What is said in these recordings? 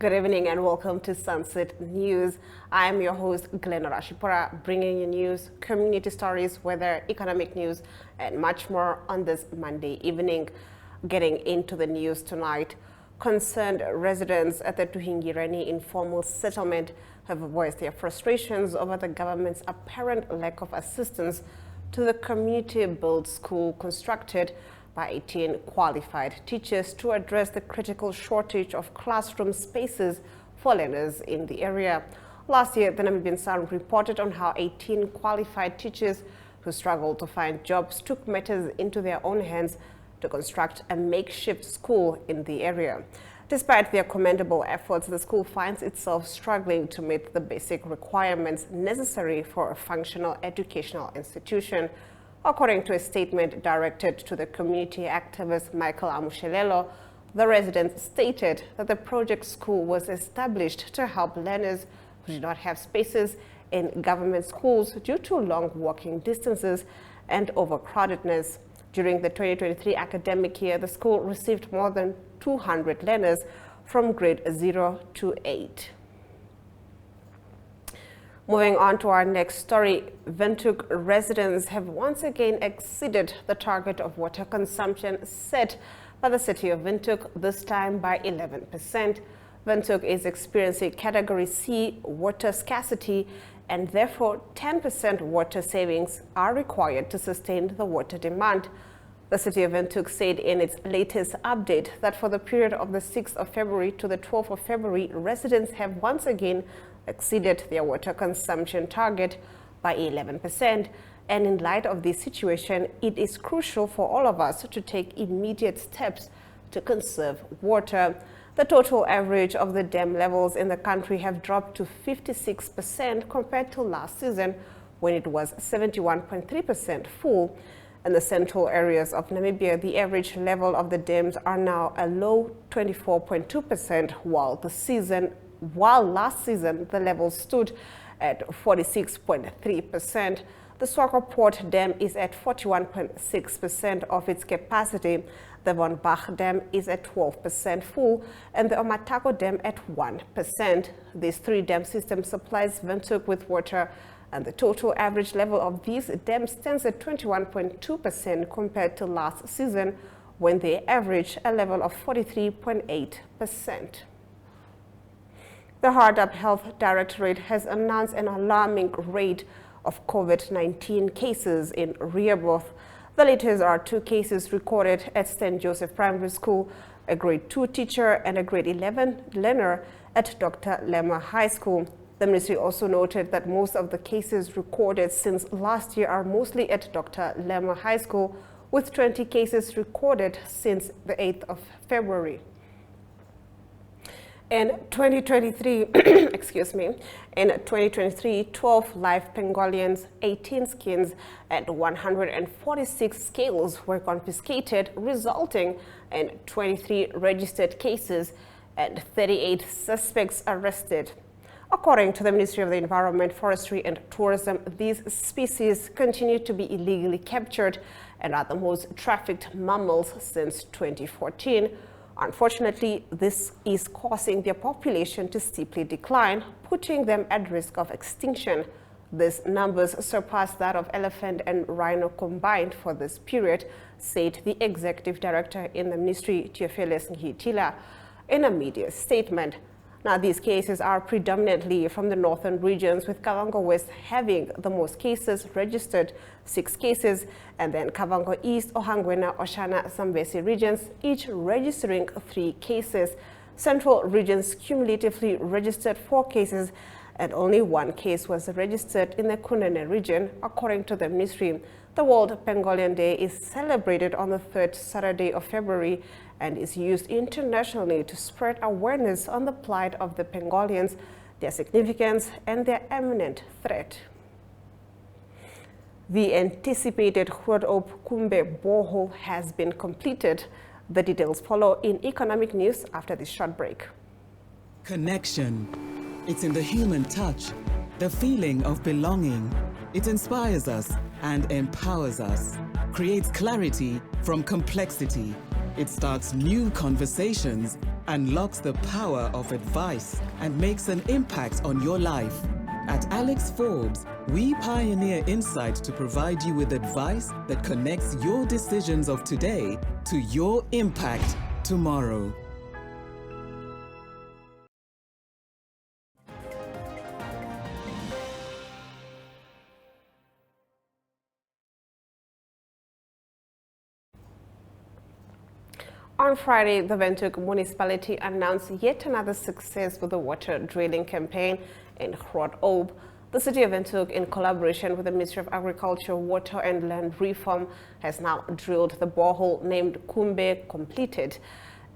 Good evening and welcome to Sunset News. I'm your host, Glenn Orashipora, bringing you news, community stories, weather, economic news, and much more on this Monday evening. Getting into the news tonight, concerned residents at the Tuhingireni informal settlement have voiced their frustrations over the government's apparent lack of assistance to the community-built school constructed by 18 qualified teachers to address the critical shortage of classroom spaces for learners in the area. Last year, the Namibian Sun reported on how 18 qualified teachers who struggled to find jobs took matters into their own hands to construct a makeshift school in the area. Despite their commendable efforts, the school finds itself struggling to meet the basic requirements necessary for a functional educational institution. According to a statement directed to the community activist Michael Amushelelo, the residents stated that the project school was established to help learners who do not have spaces in government schools due to long walking distances and overcrowdedness. During the 2023 academic year, the school received more than 200 learners from grade 0 to 8. Moving on to our next story, Windhoek residents have once again exceeded the target of water consumption set by the city of Windhoek, this time by 11%. Windhoek is experiencing Category C water scarcity, and therefore 10% water savings are required to sustain the water demand. The city of Windhoek said in its latest update that for the period of the 6th of February to the 12th of February, residents have once again exceeded their water consumption target by 11%. And in light of this situation, it is crucial for all of us to take immediate steps to conserve water. The total average of the dam levels in the country have dropped to 56% compared to last season, when it was 71.3% full. In the central areas of Namibia, the average level of the dams are now a low 24.2%, while last season the level stood at 46.3%. The Swakopmund Dam is at 41.6% of its capacity. The Von Bach Dam is at 12% full, and the Ometambo Dam at 1%. These three dam systems supplies Windhoek with water, and the total average level of these dams stands at 21.2% compared to last season, when they averaged a level of 43.8%. The Hardap Health Directorate has announced an alarming rate of COVID-19 cases in Rehoboth. The latest are 2 cases recorded at St. Joseph Primary School, a grade 2 teacher and a grade 11 learner at Dr. Lemmer High School. The ministry also noted that most of the cases recorded since last year are mostly at Dr. Lemmer High School, with 20 cases recorded since the 8th of February. In 2023, in 2023, 12 live pangolins, 18 skins, and 146 scales were confiscated, resulting in 23 registered cases and 38 suspects arrested. According to the Ministry of the Environment, Forestry and Tourism, these species continue to be illegally captured and are the most trafficked mammals since 2014. Unfortunately, this is causing their population to steeply decline, putting them at risk of extinction. These numbers surpass that of elephant and rhino combined for this period, said the executive director in the ministry, Theophilus Ngitila, in a media statement. Now, these cases are predominantly from the northern regions, with Kavango West having the most cases registered, 6 cases, and then Kavango East, Ohangwena, Oshana, Zambezi regions, each registering 3 cases. Central regions cumulatively registered 4 cases, and only 1 case was registered in the Kunene region, according to the ministry. The World Pangolin Day is celebrated on the 3rd Saturday of February and is used internationally to spread awareness on the plight of the pangolins, their significance, and their imminent threat. The anticipated Oneuptwo borehole has been completed. The details follow in economic news after this short break. Connection. It's in the human touch, the feeling of belonging. It inspires us and empowers us, creates clarity from complexity, It starts new conversations, unlocks the power of advice, and makes an impact on your life. At Alex Forbes, we pioneer insight to provide you with advice that connects your decisions of today to your impact tomorrow. On Friday, the Windhoek municipality announced yet another success with the water drilling campaign in Oneuptwo. The city of Windhoek, in collaboration with the Ministry of Agriculture, Water and Land Reform, has now drilled the borehole named Kumbe Completed.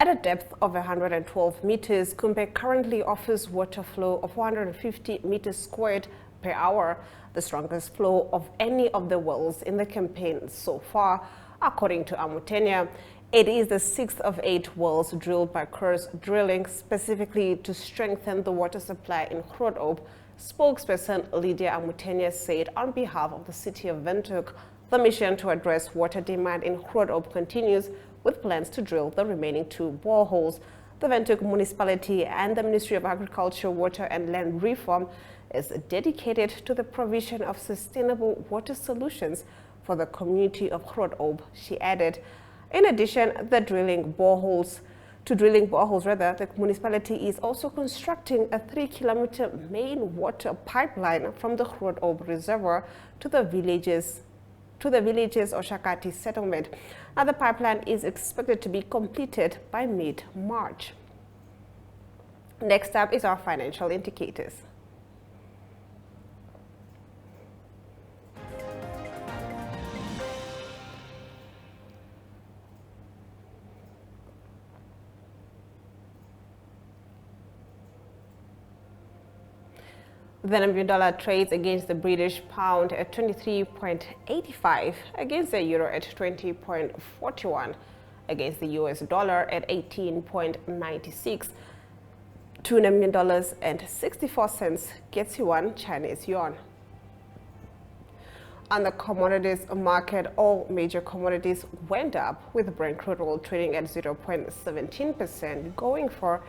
At a depth of 112 meters, Kumbe currently offers water flow of 450 meters squared per hour, the strongest flow of any of the wells in the campaign so far, according to Amutenya. It is the 6th of 8 wells drilled by Kurz Drilling specifically to strengthen the water supply in Oneuptwo. Spokesperson Lydia Amutenya said on behalf of the city of Windhoek, the mission to address water demand in Oneuptwo continues with plans to drill the remaining 2 boreholes. The Windhoek municipality and the Ministry of Agriculture, Water and Land Reform is dedicated to the provision of sustainable water solutions for the community of Oneuptwo, she added. In addition, the drilling boreholes, the municipality is also constructing a 3-kilometer main water pipeline from the Oneuptwo reservoir to the villages Oshakati settlement. Now, the pipeline is expected to be completed by mid-March. Next up is our financial indicators. The Namibian dollar trades against the British pound at 23.85, against the euro at 20.41, against the US dollar at 18.96, $2 Namibian and 64 cents gets you one Chinese yuan. On the commodities market, all major commodities went up, with Brent crude oil trading at 0.17%, going for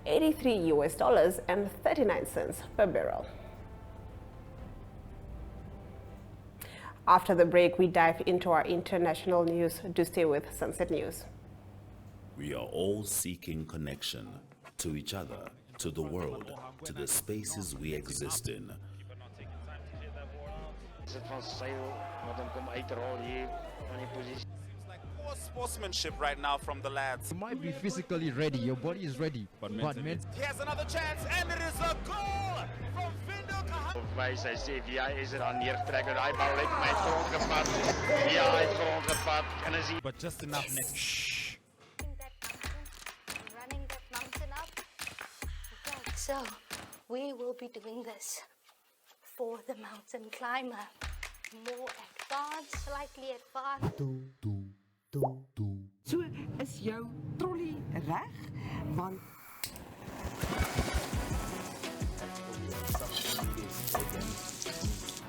$83 and 39 cents per barrel. After the break, we dive into our international news. Do stay with Sunset News. We are all seeking connection to each other, to the world, to the spaces we exist in. Poor sportsmanship right now from the lads. You might be physically ready, your body is ready, but mentally. Here's another chance, and it is a goal from Windhoek. Hij zei via is er aan neertrekken. Hij bal lijkt mij grond gepakt. Ja, hij grond gepakt. En dan zie. But just enough next. Shh. Running that mountain up. Okay, so we will be doing this for the mountain climber. More advanced, slightly advanced. So is jou trolley reg? Want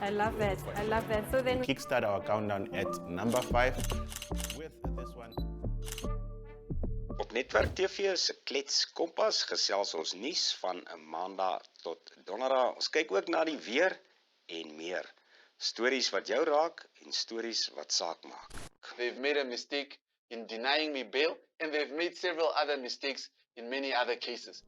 I love that. I love that. So then kickstart our countdown at number 5 with this one. Op Netwerk TV se Klets Kompas gesels ons nuus van 'n Maandag tot Donderdag. Ons kyk ook na die weer en meer. Stories wat jou raak en stories wat saak maak. They've made a mistake in denying me bail, and they've made several other mistakes in many other cases.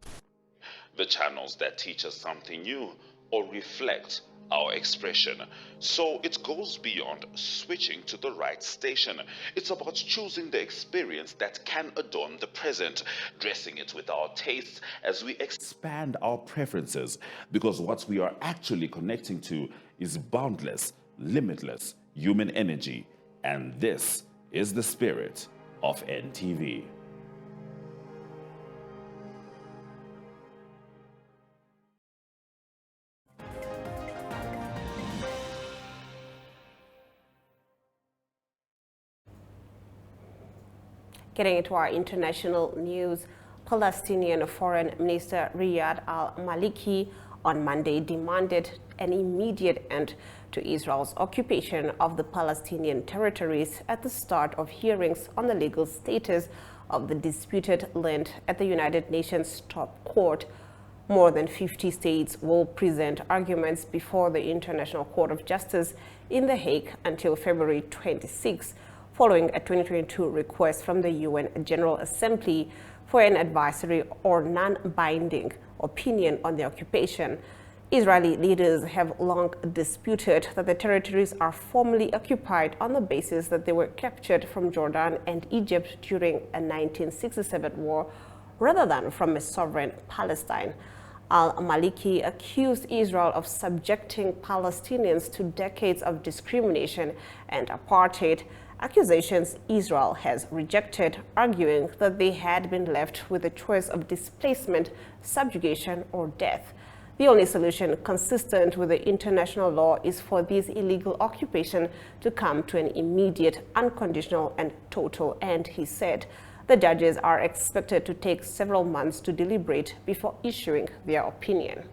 The channels that teach us something new or reflect our expression. So it goes beyond switching to the right station. It's about choosing the experience that can adorn the present, dressing it with our tastes as we expand our preferences, because what we are actually connecting to is boundless, limitless human energy. And this is the spirit of NTV. Getting into our international news, Palestinian Foreign Minister Riyad al-Maliki on Monday demanded an immediate end to Israel's occupation of the Palestinian territories at the start of hearings on the legal status of the disputed land at the United Nations top court. More than 50 states will present arguments before the International Court of Justice in The Hague until February 26, following a 2022 request from the UN General Assembly for an advisory or non-binding opinion on the occupation. Israeli leaders have long disputed that the territories are formally occupied on the basis that they were captured from Jordan and Egypt during a 1967 war, rather than from a sovereign Palestine. Al-Maliki accused Israel of subjecting Palestinians to decades of discrimination and apartheid, accusations Israel has rejected, arguing that they had been left with a choice of displacement, subjugation, or death. The only solution consistent with the international law is for this illegal occupation to come to an immediate, unconditional, and total end, he said. The judges are expected to take several months to deliberate before issuing their opinion.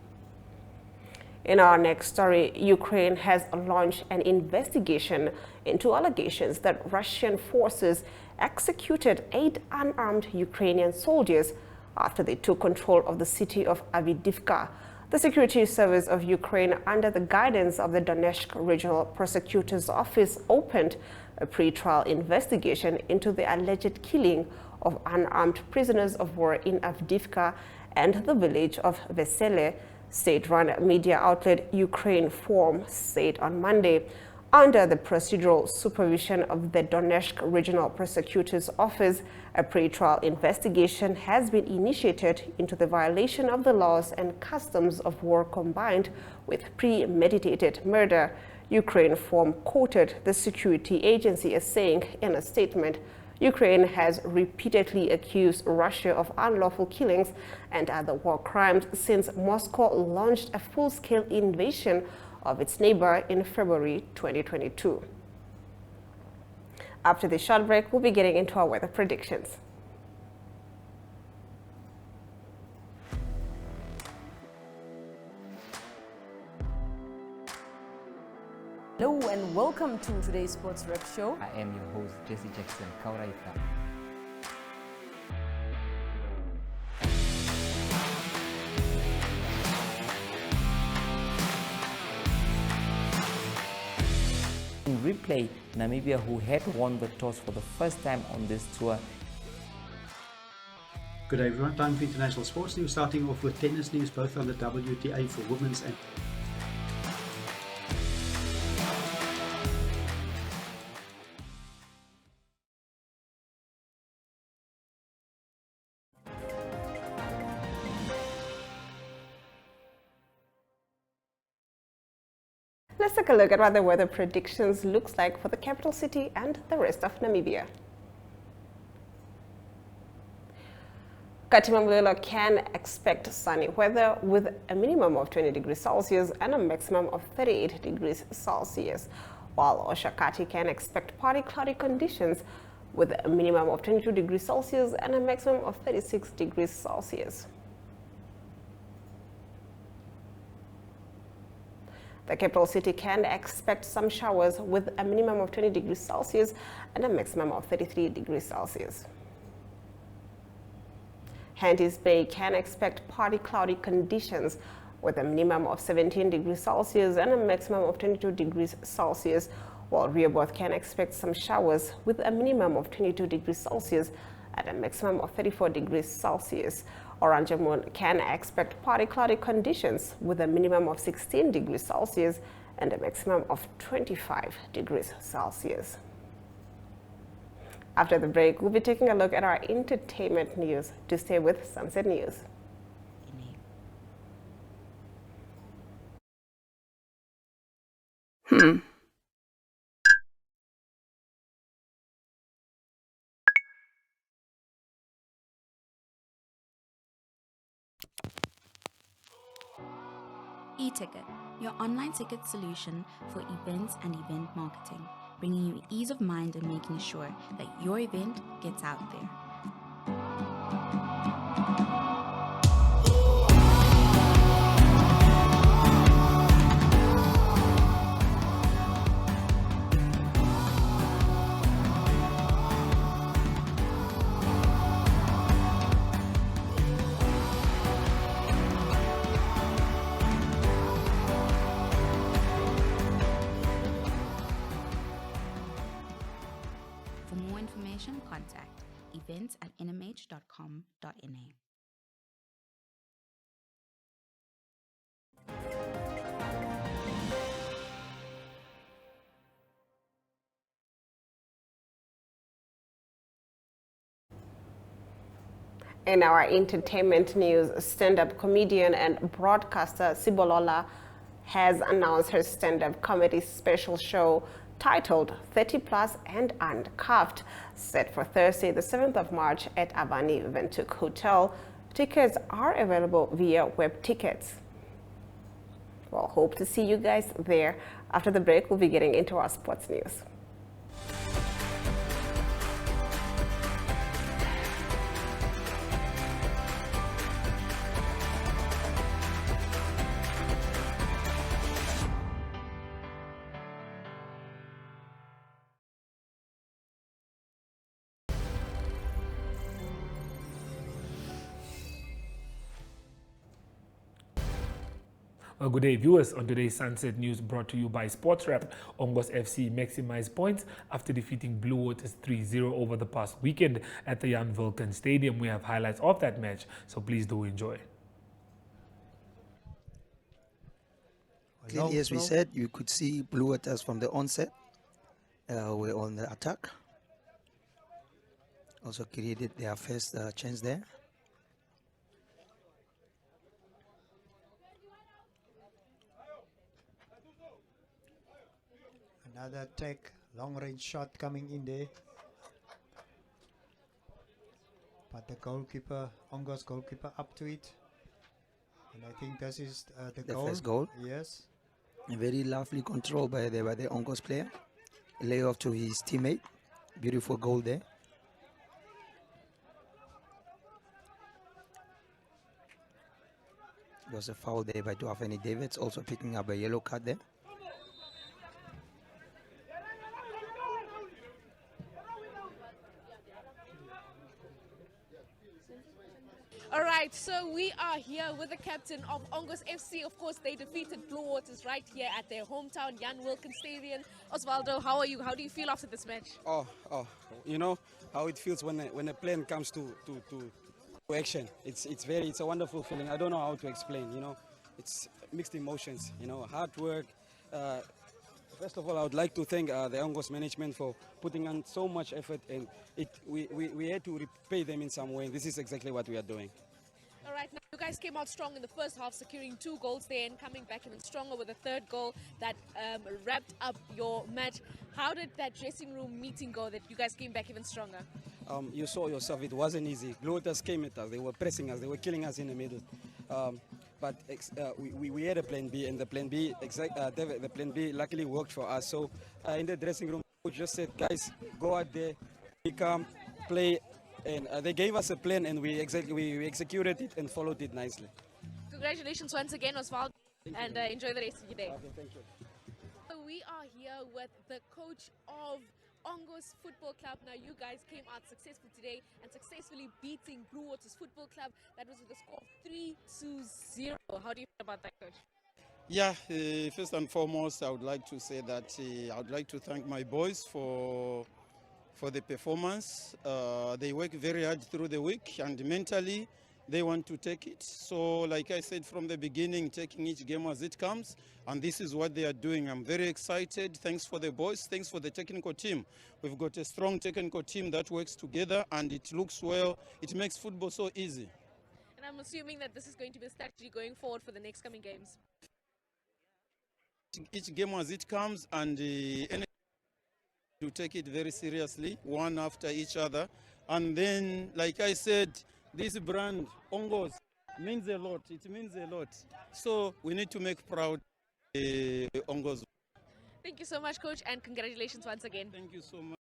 In our next story, Ukraine has launched an investigation into allegations that Russian forces executed 8 unarmed Ukrainian soldiers after they took control of the city of Avdiivka. The Security Service of Ukraine, under the guidance of the Donetsk Regional Prosecutor's Office, opened a pre-trial investigation into the alleged killing of unarmed prisoners of war in Avdiivka and the village of Vesele. State-run media outlet Ukraine Forum said on Monday, under the procedural supervision of the Donetsk Regional Prosecutor's Office, a pre-trial investigation has been initiated into the violation of the laws and customs of war combined with premeditated murder. Ukraine Forum quoted the security agency as saying in a statement, Ukraine has repeatedly accused Russia of unlawful killings and other war crimes since Moscow launched a full-scale invasion of its neighbor in February 2022. After this short break, we'll be getting into our weather predictions. Hello and welcome to today's Sports Rep Show. I am your host, Jesse Jackson Kauraita. In replay, Namibia, who had won the toss for the first time on this tour. Good day everyone, time for international sports news, starting off with tennis news, both on the WTA for women's and Let's take a look at what the weather predictions looks like for the capital city and the rest of Namibia. Katimamulilo can expect sunny weather with a minimum of 20 degrees Celsius and a maximum of 38 degrees Celsius, while Oshakati can expect partly cloudy conditions with a minimum of 22 degrees Celsius and a maximum of 36 degrees Celsius. The capital city can expect some showers with a minimum of 20 degrees Celsius and a maximum of 33 degrees Celsius. Henties Bay can expect partly cloudy conditions with a minimum of 17 degrees Celsius and a maximum of 22 degrees Celsius, while Rehoboth can expect some showers with a minimum of 22 degrees Celsius and a maximum of 34 degrees Celsius. Oranjemund can expect partly cloudy conditions with a minimum of 16 degrees Celsius and a maximum of 25 degrees Celsius. After the break, we'll be taking a look at our entertainment news. To stay with Sunset News. E-Ticket, your online ticket solution for events and event marketing, bringing you ease of mind and making sure that your event gets out there. events@nhcomm.na. In our entertainment news, stand-up comedian and broadcaster Sibolola has announced her stand-up comedy special show titled 30 Plus and Uncuffed, set for Thursday the 7th of March at Avani Ventuk Hotel. Tickets are available via web tickets. Well, hope to see you guys there. After the break, we'll be getting into our sports news. Well, good day, viewers. On today's Sunset News, brought to you by Sports Rep, Ongos FC maximized points after defeating Blue Waters 3-0 over the past weekend at the Jan Vulcan Stadium. We have highlights of that match, so please do enjoy. Clearly, as we said, you could see Blue Waters from the onset. We're on the attack. Also created their first chance there. Another attack, long-range shot coming in there. But the goalkeeper, Ongos goalkeeper, up to it. And I think this is the goal. First goal. Yes. A very lovely control by the Ongos player. A layoff to his teammate. Beautiful goal there. There was a foul there by Duafeni Davids, also picking up a yellow card there. All right, so we are here with the captain of Ongos FC. Of course, they defeated Blue Waters right here at their hometown, Jan Vulcan Stadium. Osvaldo, how are you? How do you feel after this match? You know how it feels when a plan comes to action. It's a wonderful feeling. I don't know how to explain. You know, it's mixed emotions. You know, hard work. First of all, I would like to thank the Ongos management for putting on so much effort, and we had to repay them in some way. This is exactly what we are doing. All right, now you guys came out strong in the first half, securing 2 goals there and coming back even stronger with a 3rd goal that wrapped up your match. How did that dressing room meeting go that you guys came back even stronger? You saw yourself, it wasn't easy. Blue Waters came at us, they were pressing us, they were killing us in the middle. But we had a plan B, and the plan B luckily worked for us. So in the dressing room, we just said, guys, go out there, be calm, play. And they gave us a plan, and we executed it and followed it nicely. Congratulations once again, Osvaldo, and enjoy the rest of your day. Okay, thank you. So we are here with the coach of Ongos Football Club. Now, you guys came out successful today and successfully beating Blue Waters Football Club. That was with a score of 3-0. How do you feel about that, coach? Yeah, first and foremost, I would like to say that I would like to thank my boys for the performance. They work very hard through the week, and mentally they want to take it. So like I said from the beginning, taking each game as it comes, and this is what they are doing. I'm very excited. Thanks for the boys, thanks for the technical team. We've got a strong technical team that works together, and it looks well. It makes football so easy. And I'm assuming that this is going to be a strategy going forward for the next coming games. Each game as it comes, and to take it very seriously, one after each other. And then, like I said, this brand, Ongos, means a lot. It means a lot. So we need to make proud Ongos. Thank you so much, coach, and congratulations once again. Thank you so much.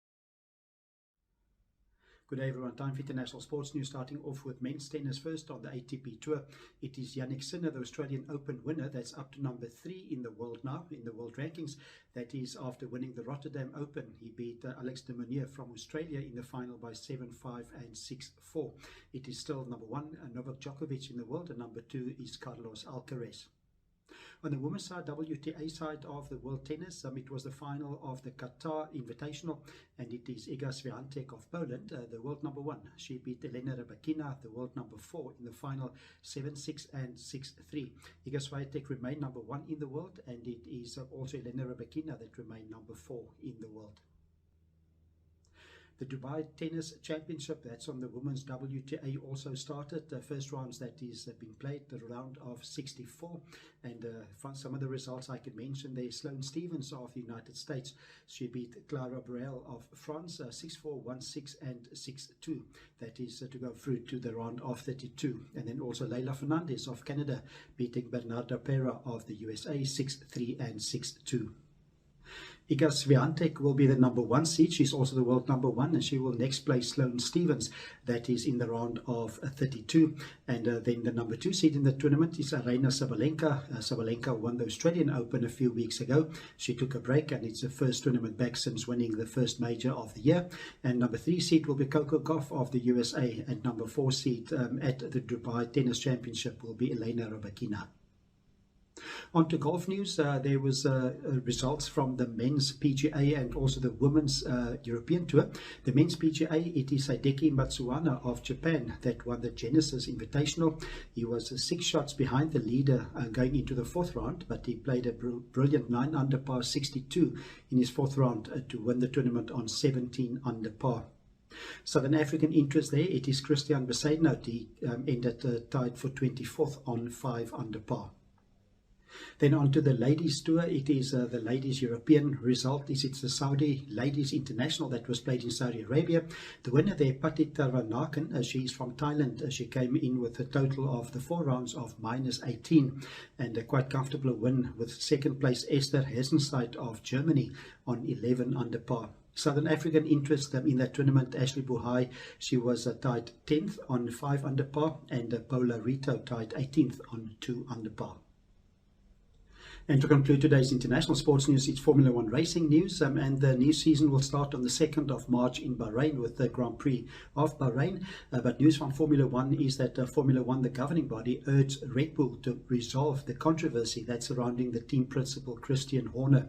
Good day, everyone. Time for international sports news, starting off with men's tennis first on the ATP Tour. It is Yannick Sinner, the Australian Open winner, that's up to number 3 in the world now, in the world rankings. That is after winning the Rotterdam Open. He beat Alex de Munier from Australia in the final by 7-5 and 6-4. It is still number 1, Novak Djokovic in the world, and number 2 is Carlos Alcaraz. On the women's side, WTA side of the World Tennis, it was the final of the Qatar Invitational, and it is Iga Swiatek of Poland, the world number 1. She beat Elena Rybakina, the world number 4, in the final 7-6 and 6-3. Iga Swiatek remained number 1 in the world, and it is also Elena Rybakina that remained number 4 in the world. The Dubai Tennis Championship, that's on the women's WTA, also started. The first rounds that is being played, the round of 64. And from some of the results I can mention there, Sloane Stephens of the United States. She beat Clara Burel of France 6-4, 1-6 and 6-2. That is to go through to the round of 32. And then also Leila Fernandez of Canada beating Bernarda Pera of the USA 6-3 and 6-2. Iga Swiatek will be the number 1 seed. She's also the world number 1, and she will next play Sloane Stephens. That is in the round of 32. And then the number 2 seed in the tournament is Aryna Sabalenka. Sabalenka won the Australian Open a few weeks ago. She took a break, and it's the first tournament back since winning the first major of the year. And number 3 seed will be Coco Gauff of the USA, and number 4 seed at the Dubai Tennis Championship will be Elena Rybakina. On to golf news, there was results from the men's PGA and also the women's European Tour. The men's PGA, it is Hideki Matsuyama of Japan that won the Genesis Invitational. He was 6 shots behind the leader going into the 4th round, but he played a brilliant 9 under par 62 in his 4th round to win the tournament on 17 under par. Southern African interest there, it is Christian Besaidnout. He ended tied for 24th on 5 under par. Then on to the ladies tour. It is the ladies European result. It's the Saudi Ladies International that was played in Saudi Arabia. The winner there, Patita Ranakan, she's from Thailand. She came in with a total of the 4 rounds of -18 and a quite comfortable win with second place Esther Hessenstein of Germany on 11 under par. Southern African interest in that tournament, Ashley Buhai, she was tied 10th on 5 under par, and Paula Rito tied 18th on 2 under par. And to conclude today's international sports news, it's Formula 1 racing news, and the new season will start on the 2nd of March in Bahrain with the Grand Prix of Bahrain. But news from Formula 1 is that Formula 1, the governing body, urged Red Bull to resolve the controversy that's surrounding the team principal Christian Horner.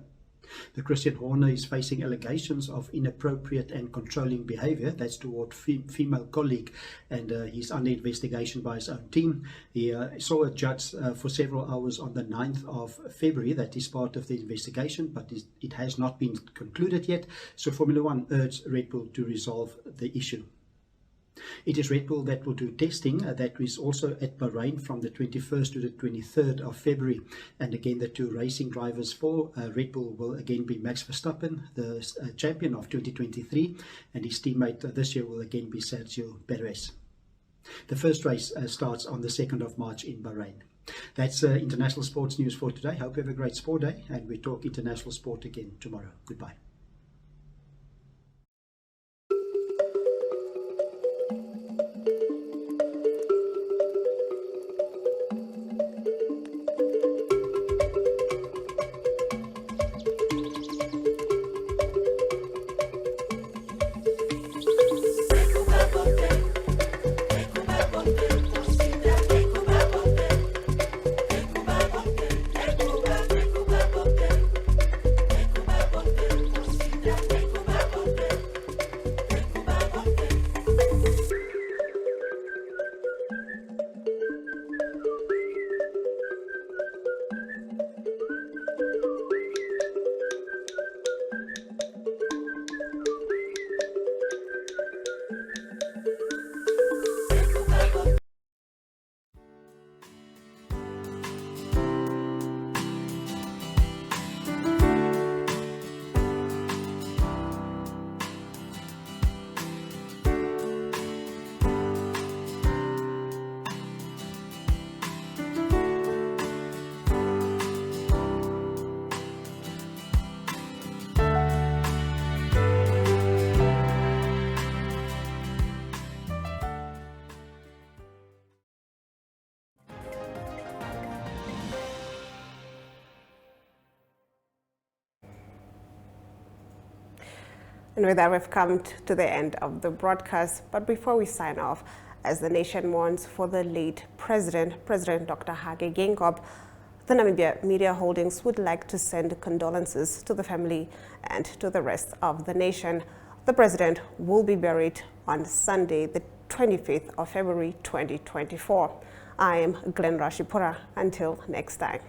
The Christian Horner is facing allegations of inappropriate and controlling behavior. That's toward female colleague, and he's under investigation by his own team. He saw a judge for several hours on the 9th of February. That is part of the investigation, but it has not been concluded yet. So Formula 1 urged Red Bull to resolve the issue. It is Red Bull that will do testing. That is also at Bahrain from the 21st to the 23rd of February. And again, the 2 racing drivers for Red Bull will again be Max Verstappen, the champion of 2023, and his teammate this year will again be Sergio Perez. The first race starts on the 2nd of March in Bahrain. That's international sports news for today. Hope you have a great sport day, and we talk international sport again tomorrow. Goodbye. And with that, we've come to the end of the broadcast. But before we sign off, as the nation mourns for the late President Dr. Hage Geingob, The Namibia Media Holdings would like to send condolences to the family and to the rest of the nation. The president will be buried on Sunday, the 25th of February 2024. I am Glenn Rashipura. Until next time.